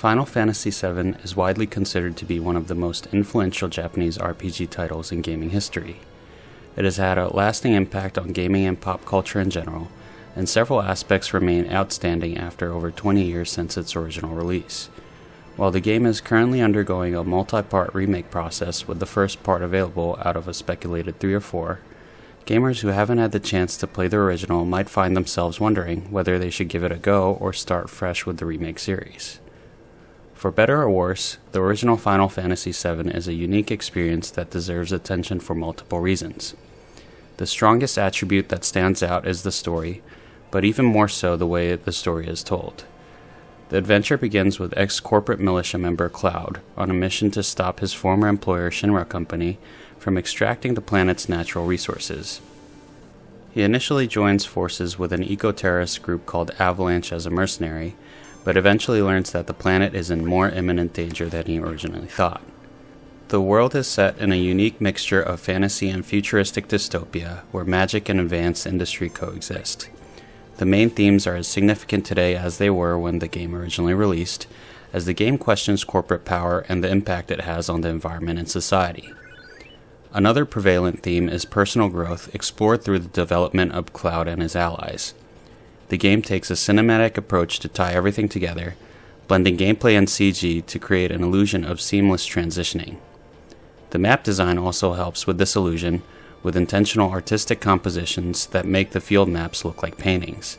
Final Fantasy VII is widely considered to be one of the most influential Japanese RPG titles in gaming history. It has had a lasting impact on gaming and pop culture in general, and several aspects remain outstanding after over 20 years since its original release. While the game is currently undergoing a multi-part remake process with the first part available out of a speculated 3 or 4, gamers who haven't had the chance to play the original might find themselves wondering whether they should give it a go or start fresh with the remake series. For better or worse, the original Final Fantasy VII is a unique experience that deserves attention for multiple reasons. The strongest attribute that stands out is the story, but even more so the way the story is told. The adventure begins with ex-corporate militia member Cloud on a mission to stop his former employer Shinra Company from extracting the planet's natural resources. He initially joins forces with an eco-terrorist group called Avalanche as a mercenary, but eventually learns that the planet is in more imminent danger than he originally thought. The world is set in a unique mixture of fantasy and futuristic dystopia where magic and advanced industry coexist. The main themes are as significant today as they were when the game originally released, as the game questions corporate power and the impact it has on the environment and society. Another prevalent theme is personal growth explored through the development of Cloud and his allies. The game takes a cinematic approach to tie everything together, blending gameplay and CG to create an illusion of seamless transitioning. The map design also helps with this illusion, with intentional artistic compositions that make the field maps look like paintings.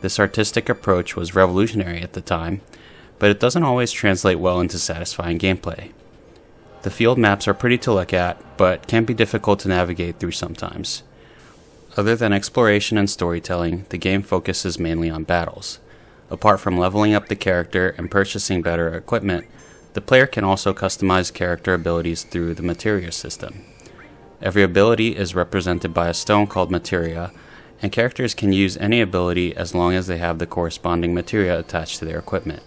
This artistic approach was revolutionary at the time, but it doesn't always translate well into satisfying gameplay. The field maps are pretty to look at, but can be difficult to navigate through sometimes. Other than exploration and storytelling, the game focuses mainly on battles. Apart from leveling up the character and purchasing better equipment, the player can also customize character abilities through the materia system. Every ability is represented by a stone called materia, and characters can use any ability as long as they have the corresponding materia attached to their equipment.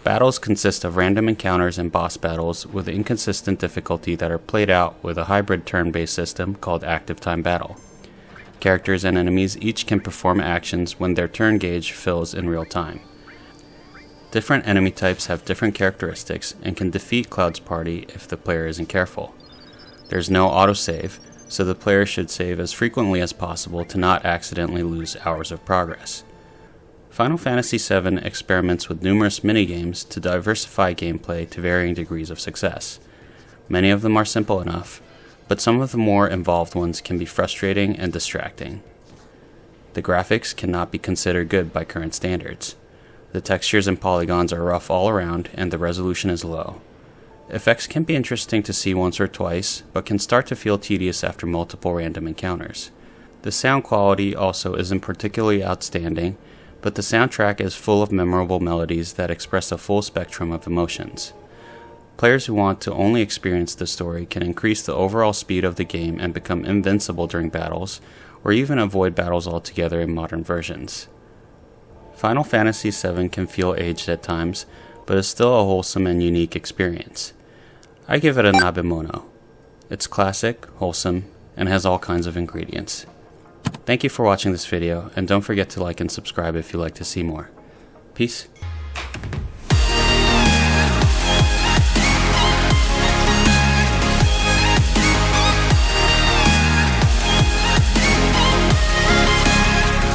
Battles consist of random encounters and boss battles with inconsistent difficulty that are played out with a hybrid turn-based system called active time battle. Characters and enemies each can perform actions when their turn gauge fills in real time. Different enemy types have different characteristics and can defeat Cloud's party if the player isn't careful. There's no autosave, so the player should save as frequently as possible to not accidentally lose hours of progress. Final Fantasy VII experiments with numerous minigames to diversify gameplay to varying degrees of success. Many of them are simple enough, but some of the more involved ones can be frustrating and distracting. The graphics cannot be considered good by current standards. The textures and polygons are rough all around, and the resolution is low. Effects can be interesting to see once or twice, but can start to feel tedious after multiple random encounters. The sound quality also isn't particularly outstanding, but the soundtrack is full of memorable melodies that express a full spectrum of emotions. Players who want to only experience the story can increase the overall speed of the game and become invincible during battles, or even avoid battles altogether in modern versions. Final Fantasy VII can feel aged at times, but is still a wholesome and unique experience. I give it a Nabemono. It's classic, wholesome, and has all kinds of ingredients. Thank you for watching this video, and don't forget to like and subscribe if you'd like to see more. Peace.